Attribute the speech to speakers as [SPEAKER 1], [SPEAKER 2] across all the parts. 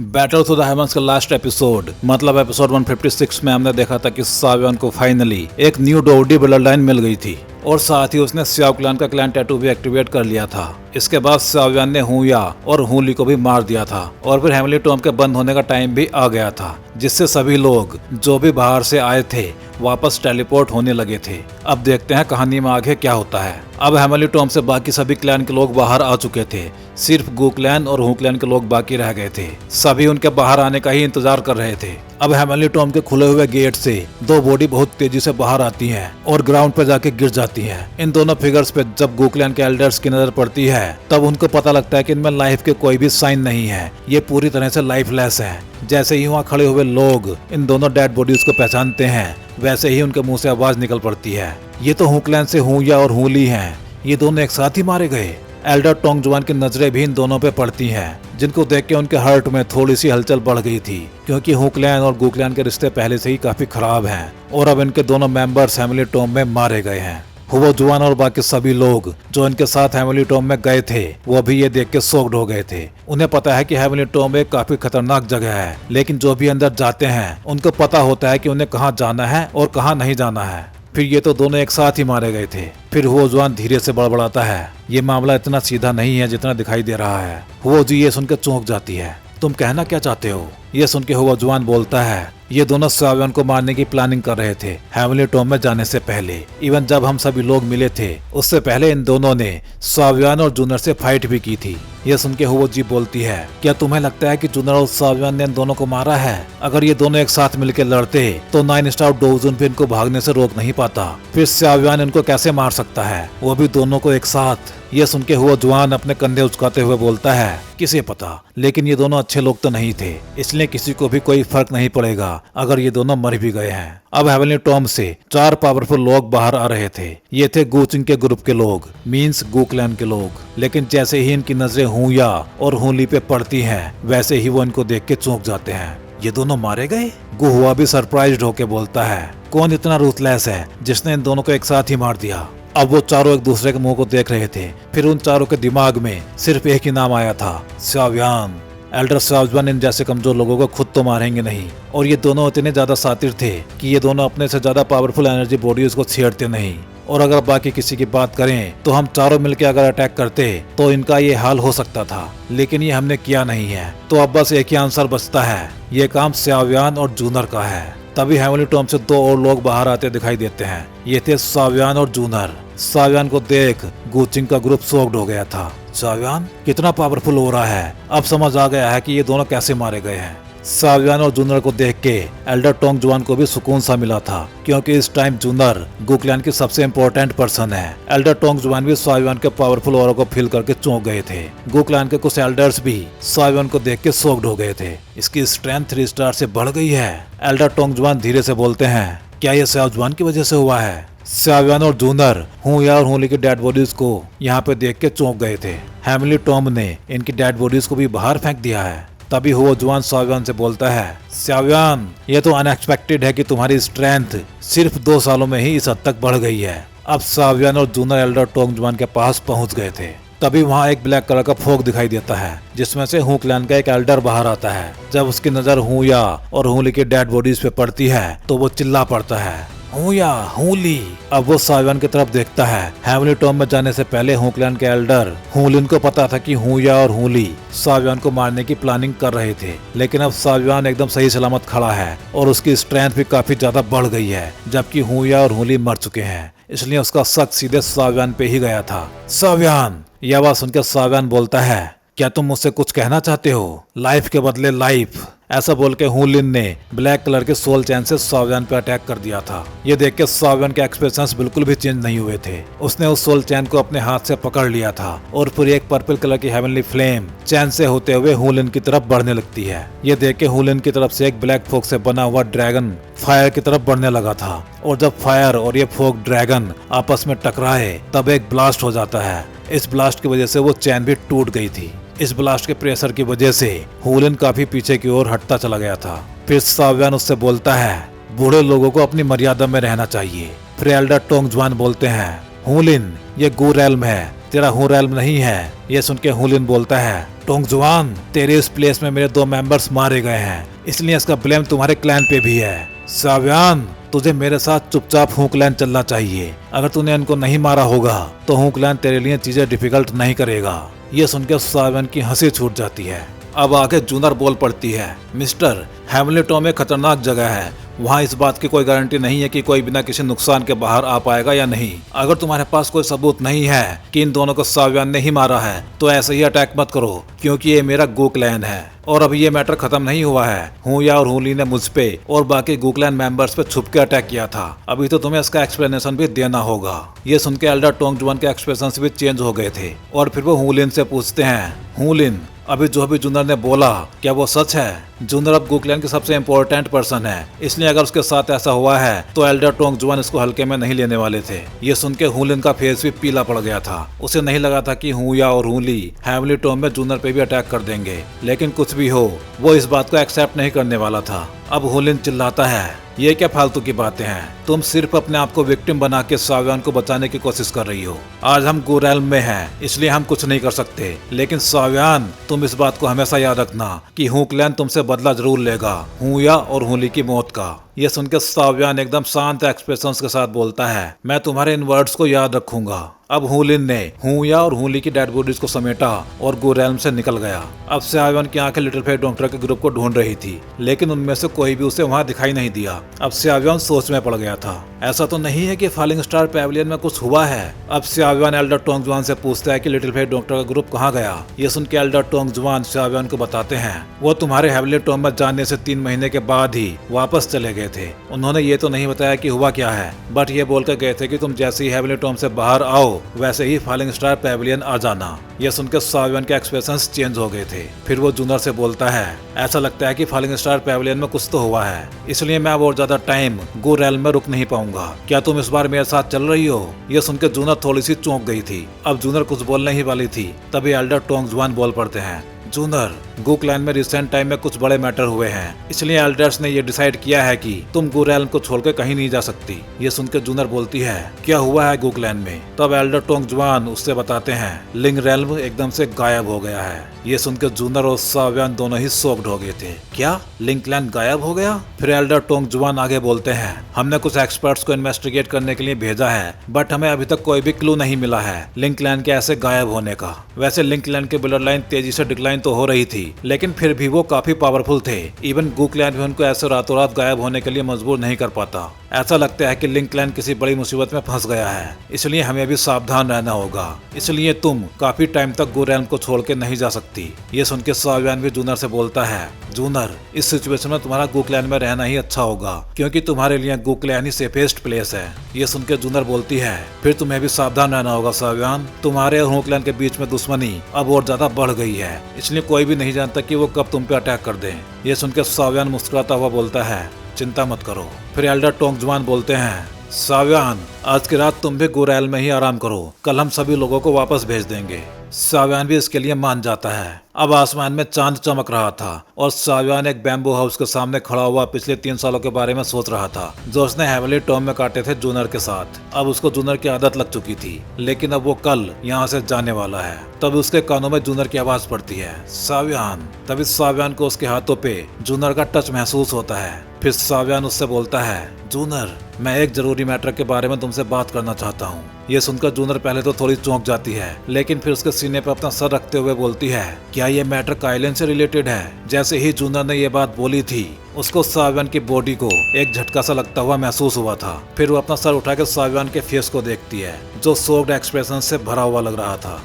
[SPEAKER 1] Battle to the heavens का last episode मतलब episode 156 में हमने देखा था कि सावियन को फाइनली एक न्यू डोडी ब्लड लाइन मिल गई थी और साथ ही उसने स्याओ क्लैन का क्लैन टैटू भी एक्टिवेट कर लिया था। इसके बाद सावियन ने हुया और हुली को भी मार दिया था और फिर हेवनली टॉम के बंद होने का टाइम भी आ गया था, जिससे सभी लोग जो भी बाहर से आए थे वापस टेलीपोर्ट होने लगे थे। अब देखते हैं कहानी में आगे क्या होता है। अब हेवनली टॉम से बाकी सभी क्लैन के लोग बाहर आ चुके थे, सिर्फ गू क्लैन और हू क्लैन के लोग बाकी रह गए थे। सभी उनके बाहर आने का ही इंतजार कर रहे थे। अब हेवनली टॉम के खुले हुए गेट से दो बॉडी बहुत तेजी से बाहर आती हैं और ग्राउंड पर जाके गिर जाती हैं। इन दोनों फिगर्स पे जब गू क्लैन के एल्डर्स की नजर पड़ती है तब उनको पता लगता है कि इनमें लाइफ के कोई भी साइन नहीं है, ये पूरी तरह से लाइफलेस है। जैसे ही वहाँ खड़े हुए लोग इन दोनों डेड बॉडीज को पहचानते हैं वैसे ही उनके मुंह से आवाज निकल पड़ती है, ये तो हू क्लैन से हुया और हुली हैं, ये दोनों एक साथ ही मारे गए। एल्डर टोंग जुआन की नजरें भी इन दोनों पे पड़ती हैं, जिनको देख के उनके हार्ट में थोड़ी सी हलचल बढ़ गई थी, क्योंकि हू क्लैन और गू क्लैन के रिश्ते पहले से ही काफी खराब हैं और अब इनके दोनों मेंबर्स हेवनली टॉम में मारे गए हैं। हुओ जुआन और बाकी सभी लोग जो इनके साथ हेवनली टॉम में गए थे वो भी ये देख के शॉक्ड हो गए थे। उन्हें पता है कि हेवनली टॉम एक काफी खतरनाक जगह है, लेकिन जो भी अंदर जाते हैं उनको पता होता है कि उन्हें कहाँ जाना है और कहाँ नहीं जाना है। फिर ये तो दोनों एक साथ ही मारे गए थे। फिर हुओ जुआन धीरे से बड़बड़ाता है, ये मामला इतना सीधा नहीं है जितना दिखाई दे रहा है। हुओ जी ये सुनकर चौंक जाती है, तुम कहना क्या चाहते हो? ये सुन के हुओ जुआन बोलता है, ये दोनों सावियन को मारने की प्लानिंग कर रहे थे हेवनली टॉम में जाने से पहले। इवन जब हम सभी लोग मिले थे उससे पहले इन दोनों ने सावियन और जूनर से फाइट भी की थी। ये सुन के हुओ जी बोलती है, क्या तुम्हें लगता है कि जूनर और सावियन ने इन दोनों को मारा है? अगर ये दोनों एक साथ मिलकर लड़ते तो 9 स्टार डोजुन भी इनको भागने से रोक नहीं पाता, फिर सावियन इनको कैसे मार सकता है, वो भी दोनों को एक साथ? ये सुन के हुआ जुआन अपने कंधे उचकाते हुए बोलता है, किसे पता, लेकिन ये दोनों अच्छे लोग तो नहीं थे, इसलिए किसी को भी कोई फर्क नहीं पड़ेगा अगर ये दोनों मर भी गए हैं। अब हेवनली टॉम से 4 पावरफुल लोग बाहर आ रहे थे। ये थे गूचिंग के ग्रुप के लोग, मींस गू क्लैन के लोग। लेकिन जैसे ही इनकी नजरें हुया और हुली पे पड़ती हैं वैसे ही वो इनको देख के चौंक जाते हैं। ये दोनों मारे गए? गु हुआ भी सरप्राइज्ड होके बोलता है, कौन इतना रूथलेस है जिसने इन दोनों को एक साथ ही मार दिया? अब वो चारों एक दूसरे के मुंह को देख रहे थे। फिर उन चारों के दिमाग में सिर्फ एक ही नाम आया था, सावियन। एल्डर सावियन इन जैसे कमजोर लोगों को खुद तो मारेंगे नहीं, और ये दोनों इतने ज्यादा शातिर थे कि ये दोनों अपने से ज्यादा पावरफुल एनर्जी बॉडीज को छेड़ते नहीं। और अगर बाकी किसी की बात करें तो हम चारों मिलकर अगर अटैक करते तो इनका ये हाल हो सकता था, लेकिन ये हमने किया नहीं है। तो अब बस एक ही आंसर बचता है, ये काम सावियन और जूनर का है। तभी हेवनली टॉम से 2 और लोग बाहर आते दिखाई देते हैं। ये थे सावियन और जूनर। सावियन को देख गूचिंग का ग्रुप शॉक्ड हो गया था। सावियन कितना पावरफुल हो रहा है, अब समझ आ गया है कि ये दोनों कैसे मारे गए हैं। सावियन और जूनर को देख के एल्डर टोंग जुआन को भी सुकून सा मिला था, क्योंकि इस टाइम जूनर गू क्लैन की सबसे इम्पोर्टेंट पर्सन है। एल्डर टोंग जुआन भी सावियन के पावरफुल ऑरा को फील करके चौंक गए थे। गू क्लैन के कुछ एल्डर्स भी सावियन को देख के शॉक्ड हो गए थे। इसकी स्ट्रेंथ 3 स्टार से बढ़ गई है। एल्डर टोंग जुआन धीरे से बोलते हैं, क्या ये स्याओ जुआन की वजह से हुआ है? सावियन और जूनर हुया और हुली की डेड बॉडीज को यहाँ पे देख के चौंक गए थे। हेवनली टॉम ने इनकी डेड बॉडीज को भी बाहर फेंक दिया है। तभी हुआ जुआन सावियन से बोलता है, सावियन ये तो अनएक्सपेक्टेड है कि तुम्हारी स्ट्रेंथ सिर्फ 2 सालों में ही इस हद तक बढ़ गई है। अब सावियन और जूनर एल्डर टोंग जुआन के पास पहुंच गए थे। तभी वहाँ एक ब्लैक कलर का फोक दिखाई देता है, जिसमें से हू क्लैन का एक एल्डर बाहर आता है। जब उसकी नजर हुया और हुली की डेड बॉडीज पे पड़ती है तो वो चिल्ला पड़ता है, हुया, हुली। अब वो सावियन की तरफ देखता है। हेवनली टॉम में जाने से पहले हू क्लैन के एल्डर हुलिन को पता था कि हुया और हुली सावियन को मारने की प्लानिंग कर रहे थे, लेकिन अब सावियन एकदम सही सलामत खड़ा है और उसकी स्ट्रेंथ भी काफी ज्यादा बढ़ गई है, जबकि हुया और हुली मर चुके हैं। इसलिए उसका शक सीधे सावियन पे ही गया था। सावियन, यह आवाज सुनकर सावियन बोलता है, क्या तुम मुझसे कुछ कहना चाहते हो? लाइफ के बदले लाइफ, ऐसा बोल के हुलिन ने ब्लैक कलर के सोल चैन से सावियन पे अटैक कर दिया था। ये देख के सावियन के एक्सप्रेशंस बिल्कुल भी चेंज नहीं हुए थे। उसने उस सोल चैन को अपने हाथ से पकड़ लिया था और फिर एक पर्पल कलर की हेवनली फ्लेम चैन से होते हुए हुलिन की तरफ बढ़ने लगती है। ये देख के हुलिन की तरफ से एक ब्लैक फोक से बना हुआ ड्रैगन फायर की तरफ बढ़ने लगा था, और जब फायर और ये फोक ड्रैगन आपस में टकराए तब एक ब्लास्ट हो जाता है। इस ब्लास्ट की वजह से वो चैन भी टूट गई थी। इस ब्लास्ट के प्रेशर की वजह से हुलिन काफी पीछे की ओर हटता चला गया था। फिर सावियन उससे बोलता है, बूढ़े लोगों को अपनी मर्यादा में रहना चाहिए। फिर एल्डर टोंग जुआन बोलते हैं, हुलिन ये गू रेल्म है, तेरा हूँ रेल्म नहीं है। ये सुन के हुलिन बोलता है, टोंगजुआन, तेरे इस प्लेस में मेरे 2 मेंबर्स मारे गए हैं, इसलिए इसका ब्लेम तुम्हारे क्लैन पे भी है। साव्यान, तुझे मेरे साथ चुपचाप हूँ क्लैन चलना चाहिए। अगर तूने इनको नहीं मारा होगा तो हूँ क्लैन तेरे लिए चीजें डिफिकल्ट नहीं करेगा। ये सुनकर साव्यान की हंसी छूट जाती है। अब आगे जूनर बोल पड़ती है, मिस्टर, हेवनली टॉम एक खतरनाक जगह है। वहाँ इस बात की कोई गारंटी नहीं है कि कोई बिना किसी नुकसान के बाहर आ पाएगा या नहीं। अगर तुम्हारे पास कोई सबूत नहीं है कि इन दोनों को साव्यान ने ही मारा है तो ऐसे ही अटैक मत करो, क्योंकि ये मेरा गो क्लैन है और अभी ये मैटर खत्म नहीं हुआ है। हुया और हुली ने मुझ पे और बाकी गो क्लैन मेंबर्स पे छुप के अटैक किया था। अभी तो तुम्हें इसका एक्सप्लेनेशन भी देना होगा। ये सुन के एल्डर टोंगजुआन के एक्सप्रेशंस भी चेंज हो गए थे और फिर वो हुलिन से पूछते हैं, हुलिन, अभी जो भी जूनर ने बोला क्या वो सच है? जूनर अब गो क्लैन की सबसे इम्पोर्टेंट पर्सन है, इसलिए अगर उसके साथ ऐसा हुआ है तो एल्डर टोंगजुआन इसको हल्के में नहीं लेने वाले थे। ये सुन के हुलिन का फेस भी पीला पड़ गया था। उसे नहीं लगा था कि हुया और हुली हेवनली टॉम में जूनर पे भी अटैक कर देंगे, लेकिन कुछ भी हो वो इस बात को एक्सेप्ट नहीं करने वाला था। अब हुलिन चिल्लाता है, ये क्या फालतू की बातें हैं? तुम सिर्फ अपने आप को विक्टिम बना के साव्यान को बचाने की कोशिश कर रही हो। आज हम गो रेल्म में हैं, इसलिए हम कुछ नहीं कर सकते, लेकिन साव्यान, तुम इस बात को हमेशा याद रखना कि हूँ क्लैन तुमसे बदला जरूर लेगा, हुया और हुली की मौत का। ये सुनकर साव्यान एकदम शांत एक्सप्रेशंस के साथ बोलता है, मैं तुम्हारे इन वर्ड्स को याद रखूंगा। अब हुलिन ने हुया और हुली की डेड बॉडीज को समेटा और गो रेल्म से निकल गया। अब साव्यान की आंखें लिटिल फेयर डॉक्टर के ग्रुप को ढूंढ रही थी, लेकिन उनमें से कोई भी उसे वहां दिखाई नहीं दिया। अब साव्यान सोच में पड़ गया था, ऐसा तो नहीं है कि फॉलिंग स्टार पैविलियन में कुछ हुआ है। अब साव्यान एल्डर टोंगजुआन से पूछता है कि लिटिल फेयर डॉक्टर का ग्रुप कहाँ गया। ये सुन के एल्डर टोंगजुआन साव्यान को बताते हैं, वो तुम्हारे हेवनली टॉम में जाने से 3 महीने के बाद ही वापस चले गए थे। उन्होंने ये तो नहीं बताया कि हुआ क्या है, बट ये बोलकर गए थे कि तुम जैसे ही हेवनली टॉम से बाहर आओ वैसे ही फॉलिंग स्टार पैविलियन आ जाना। ये सुनकर साव्यान के एक्सप्रेशंस चेंज हो गए थे। फिर वो जूनर से बोलता है, ऐसा लगता है कि फॉलिंग स्टार पैविलियन में कुछ तो हुआ है, इसलिए मैं अब और ज्यादा टाइम गो रेल्म में रुक नहीं पाऊंगा। क्या तुम इस बार मेरे साथ चल रही हो? ये सुनकर जूनर थोड़ी सी चौंक गई थी। अब जूनर कुछ बोलने ही वाली थी, तभी एल्डर टोंगजुआन बोल पड़ते हैं, जूनर, गो क्लैन में रिसेंट टाइम में कुछ बड़े मैटर हुए हैं, इसलिए एल्डर्स ने ये डिसाइड किया है कि तुम गो रेल्म को छोड़कर कहीं नहीं जा सकती। ये सुनकर जूनर बोलती है, क्या हुआ है गो क्लैन में? तब एल्डर टोंगजुआन उससे बताते हैं, लिंग रेल्म एकदम से गायब हो गया है। ये सुनकर जूनर और साव्यान दोनों ही शॉक्ड हो गए थे। क्या लिंग क्लैन गायब हो गया? फिर एल्डर टोंगजुआन आगे बोलते हैं, हमने कुछ एक्सपर्ट्स को इन्वेस्टिगेट करने के लिए भेजा है, बट हमें अभी तक कोई भी क्लू नहीं मिला है लिंग क्लैन के ऐसे गायब होने का। वैसे लिंग क्लैन के ब्लड लाइन तेजी से डिक्लाइन तो हो रही थी, लेकिन फिर भी वो काफी पावरफुल थे। इवन गो क्लैन भी उनको ऐसे रातों रात गायब होने के लिए मजबूर नहीं कर पाता। ऐसा लगता है कि लिंग क्लैन किसी बड़ी मुसीबत में फंस गया है, इसलिए हमें भी सावधान रहना होगा। इसलिए तुम काफी टाइम तक गो रेल्म को छोड़ के नहीं जा सकती। ये सुन के साव्यान भी जूनर से बोलता है, जूनर, इस सिचुएशन में तुम्हारा गो क्लैन में रहना ही अच्छा होगा, क्योंकि तुम्हारे लिए गो क्लैन ही सेफेस्ट प्लेस है। ये सुन के जूनर बोलती है, फिर तुम्हें भी सावधान रहना होगा साव्यान, तुम्हारे और गो क्लैन के बीच में दुश्मनी अब और ज्यादा बढ़ गई है, इसलिए कोई भी नहीं जानता कि वो कब तुम पे अटैक कर दे। ये सुन के साव्यान मुस्कुराता हुआ बोलता है, चिंता मत करो। फिर एल्डर टोंगजुआन बोलते हैं, साव्यान, आज की रात तुम भी गो रेल्म में ही आराम करो, कल हम सभी लोगों को वापस भेज देंगे। साव्यान भी इसके लिए मान जाता है। अब आसमान में चांद चमक रहा था और साव्यान एक बैम्बू हाउस के सामने खड़ा हुआ पिछले 3 सालों के बारे में सोच रहा था, जो उसने हेवनली टॉम में काटे थे जूनर के साथ। अब उसको जूनर की आदत लग चुकी थी, लेकिन अब वो कल यहाँ से जाने वाला है। तब उसके कानों में जूनर की आवाज पड़ती है, साव्यान। तभी साव्यान को उसके हाथों पे जूनर का टच महसूस होता है। फिर साव्यान उससे बोलता है, जूनर, मैं एक जरूरी मैटर के बारे में तुमसे बात करना चाहता हूँ। ये सुनकर जूनर पहले तो थोड़ी चौंक जाती है, लेकिन फिर उसके सीने पर अपना सर रखते हुए बोलती है, क्या ये मैटर काइलिन से रिलेटेड है? जैसे ही जूनर ने ये बात बोली थी, उसको साव्यान की बॉडी को एक झटका सा लगता हुआ महसूस हुआ था। फिर वो अपना सर उठाकर साव्यान के फेस को देखती है, जो शॉक्ड एक्सप्रेशन से भरा हुआ लग रहा था।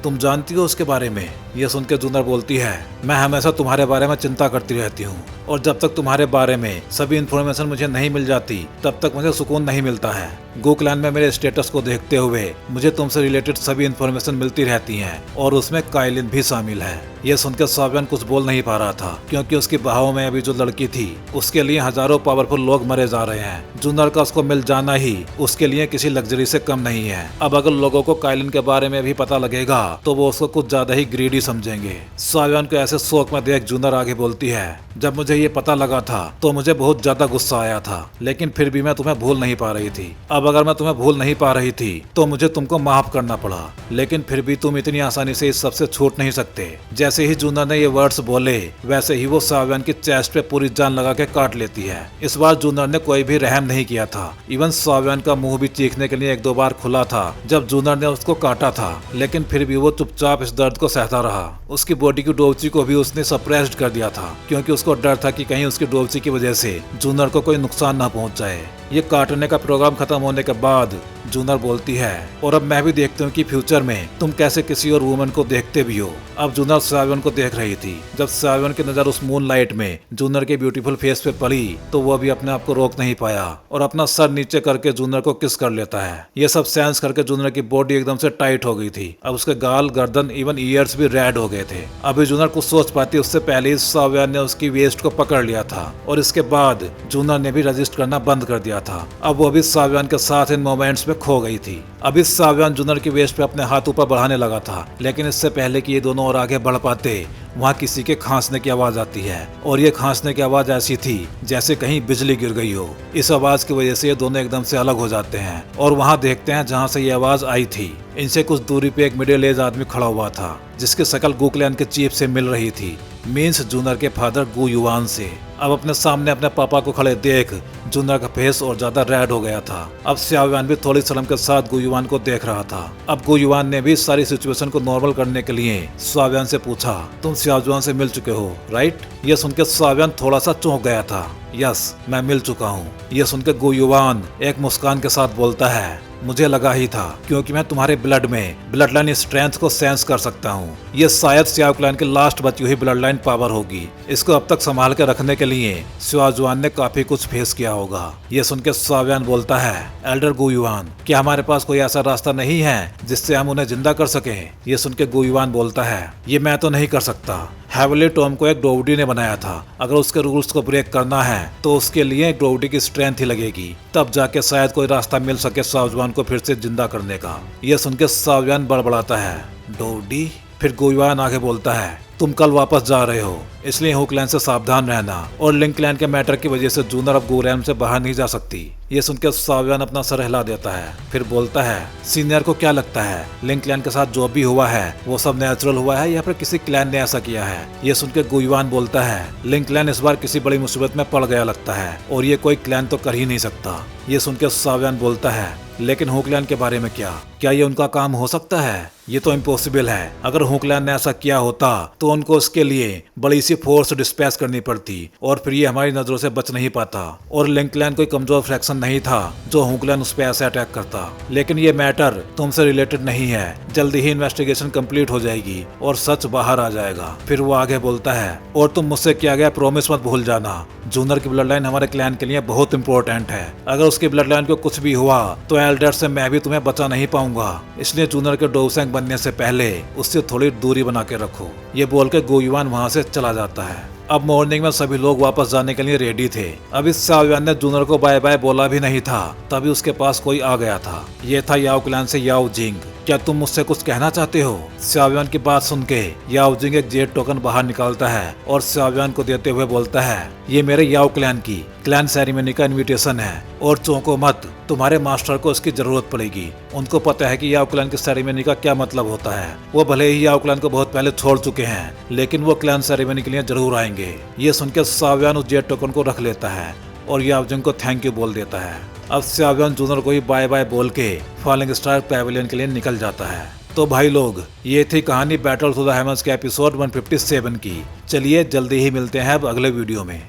[SPEAKER 1] तुम जानती हो उसके बारे में? ये सुनकर जूनर बोलती है, मैं हमेशा तुम्हारे बारे में चिंता करती रहती हूँ, और जब तक तुम्हारे बारे में सभी इन्फॉर्मेशन मुझे नहीं मिल जाती तब तक मुझे सुकून नहीं मिलता है। गो क्लैन में मेरे स्टेटस को देखते हुए मुझे तुमसे रिलेटेड सभी इन्फॉर्मेशन मिलती रहती हैं, और उसमें काइलिन भी शामिल है। ये सुनकर सावियन कुछ बोल नहीं पा रहा था, क्योंकि उसकी बाहों में अभी जो लड़की थी उसके लिए हजारों पावरफुल लोग मरे जा रहे हैं। जूनर का उसको मिल जाना ही उसके लिए किसी लग्जरी से कम नहीं है। अब अगर लोगों को काइलिन के बारे में भी पता लगेगा तो वो उसको कुछ ज्यादा ही ग्रीडी समझेंगे। सावियन को ऐसे शौक में देख जूनर आगे बोलती है, जब मुझे ये पता लगा था तो मुझे बहुत ज्यादा गुस्सा आया था, लेकिन फिर भी मैं तुम्हें भूल नहीं पा रही थी। अब अगर मैं तुम्हें भूल नहीं पा रही थी तो मुझे तुमको माफ करना पड़ा, लेकिन फिर भी तुम इतनी आसानी से इस सबसे छूट नहीं सकते। जैसे ही जूनर ने ये वर्ड्स बोले वैसे ही वो सावियन की चेस्ट पे पूरी जान लगा के काट लेती है। इस बार जूनर ने कोई भी रहम नहीं किया था। इवन सावियन का मुंह भी चीखने के लिए एक दो बार खुला था जब जूनर ने उसको काटा था, लेकिन फिर भी वो चुपचाप इस दर्द को सहता रहा। उसकी बॉडी की डोबची को भी उसने सप्रेस्ड कर दिया था, क्योंकि उसको डर था कि कहीं उसकी डोबची की वजह से जूनर को कोई नुकसान न पहुंच जाए। ये काटने का प्रोग्राम खत्म होने के बाद जूनर बोलती है, और अब मैं भी देखती हूँ कि फ्यूचर में तुम कैसे किसी और वुमन को देखते भी हो। अब जूनर सावियन को देख रही थी। जब सावियन की नजर उस मून लाइट में जूनर के ब्यूटीफुल फेस पे पड़ी तो वो भी अपने आप को रोक नहीं पाया और अपना सर नीचे करके जूनर को किस कर लेता है। ये सब सेंस करके जूनर की बॉडी एकदम से टाइट हो गई थी। अब उसके गाल, गर्दन, इवन ईयर्स भी रेड हो गए थे। अभी जूनर कुछ सोच पाती उससे पहले ही सावियन ने उसकी वेस्ट को पकड़ लिया था, और इसके बाद जूनर ने भी रजिस्ट करना बंद कर दिया था। अब वो भी सावियन के साथ इन मोमेंट्स में खो गई थी। अभी सावियन जूनर की वेस्ट पे अपने हाथ ऊपर बढ़ाने लगा था, लेकिन इससे पहले कि ये दोनों और आगे बढ़ पाते वहाँ किसी के खांसने की आवाज आती है, और ये खांसने की आवाज ऐसी थी जैसे कहीं बिजली गिर गई हो। इस आवाज की वजह से ये दोनों एकदम से अलग हो जाते हैं और वहाँ देखते हैं जहाँ से ये आवाज आई थी। इनसे कुछ दूरी पे एक मिडिल एज आदमी खड़ा हुआ था, जिसकी शक्ल गू क्लैन के चीफ से मिल रही थी, मीन्स जूनर के फादर गू युवान से। अब अपने सामने अपने पापा को खड़े देख जूनर का फेस और ज्यादा रेड हो गया था। अब सावियन भी थोड़ी शर्म के साथ गू युवान को देख रहा था। अब गू युवान ने भी सारी सिचुएशन को नॉर्मल करने के लिए सावियन से पूछा, तुम सियाजुआन से मिल चुके हो राइट? ये सुनकर सावियन थोड़ा सा चौंक गया था। यस, मैं मिल चुका हूँ। ये सुनकर गू युवान एक मुस्कान के साथ बोलता है, मुझे लगा ही था, क्योंकि मैं तुम्हारे ब्लड में ब्लड लाइन स्ट्रेंथ को सेंस कर सकता हूँ। ये शायद सियाओ क्लैन की लास्ट बची हुई ब्लड लाइन पावर होगी। इसको अब तक संभाल के रखने के लिए सियाजुआन ने काफी कुछ फेस किया होगा। ये सुनकर सावियन बोलता है, एल्डर गू युवान, क्या हमारे पास कोई ऐसा रास्ता नहीं है जिससे हम उन्हें जिंदा कर सकें? ये सुनकर गू युवान बोलता है, ये मैं तो नहीं कर सकता। हेवली टॉम को एक डोवडी ने बनाया था। अगर उसके रूल्स को ब्रेक करना है तो उसके लिए एक डोवडी की स्ट्रेंथ ही लगेगी, तब जाके शायद कोई रास्ता मिल सके सावियन को फिर से जिंदा करने का। यह सुनकर सावियन बड़बड़ाता है, डोवडी? फिर गू युवान आगे बोलता है, तुम कल वापस जा रहे हो, इसलिए हू क्लैन से सावधान रहना, और लिंक क्लैन के मैटर की वजह से जूनर अब गू रैम से बाहर नहीं जा सकती। ये सुनकर सावियन अपना सर हिला देता है, फिर बोलता है, सीनियर को क्या लगता है लिंक क्लैन के साथ जो भी हुआ है वो सब नेचुरल हुआ है या फिर किसी क्लैन ने ऐसा किया है? ये सुनकर गू युवान बोलता है, लिंक क्लैन इस बार किसी बड़ी मुसीबत में पड़ गया लगता है, और ये कोई क्लैन तो कर ही नहीं सकता। ये सुनकर सावियन बोलता है, लेकिन हू क्लैन के बारे में क्या ये उनका काम हो सकता है? ये तो इम्पॉसिबल है। अगर हू क्लैन ने ऐसा किया होता तो उनको उसके लिए बड़ी सी फोर्स डिस्पैच करनी पड़ती, और फिर ये हमारी नजरों से बच नहीं पाता। और लिंक क्लैन कोई कमजोर फ्रैक्शन नहीं था जो हू क्लैन उस पर ऐसे अटैक करता। लेकिन ये मैटर तुमसे रिलेटेड नहीं है। जल्दी ही इन्वेस्टिगेशन कंप्लीट हो जाएगी और सच बाहर आ जाएगा। फिर वो आगे बोलता है, और तुम मुझसे किया गया प्रॉमिस मत भूल जाना। जूनर की ब्लड लाइन हमारे क्लैन के लिए बहुत इंपॉर्टेंट है। अगर उसकी ब्लड लाइन को कुछ भी हुआ तो एल्डर से मैं भी तुम्हें बचा नहीं पाऊंगा, इसलिए जूनर के डोवसेंग बनने से पहले उससे थोड़ी दूरी बना के रखो। ये बोल के गू युवान वहाँ से चला जाता है। अब मॉर्निंग में सभी लोग वापस जाने के लिए रेडी थे। अभी सावियन ने जूनर को बाय बाय बोला भी नहीं था, तभी उसके पास कोई आ गया था। ये था याओ क्लैन से याओ जिंग। क्या तुम मुझसे कुछ कहना चाहते हो? सावियन की बात सुन के याओ जिंग एक जेड टोकन बाहर निकालता है और सावियन को देते हुए बोलता है, ये मेरे याओ क्लैन की क्लैन सेरेमनी का इनविटेशन है, और चौंको मत, तुम्हारे मास्टर को इसकी जरूरत पड़ेगी। उनको पता है कि याओ क्लैन की सेरेमनी का क्या मतलब होता है। वो भले ही याओ क्लैन को बहुत पहले छोड़ चुके हैं, लेकिन वो क्लैन सेरेमनी के लिए जरूर आएंगे। ये सुनकर सावियन उस जेड टोकन को रख लेता है और याओ जिंग को थैंक यू बोल देता है। अब सावियन जूनर को ही बाय बाय बोल के फॉलिंग स्टार पैवेलियन के लिए निकल जाता है। तो भाई लोग, ये थी कहानी बैटल थ्रू द हेवंस के एपिसोड 157 की। चलिए जल्दी ही मिलते हैं अब अगले वीडियो में।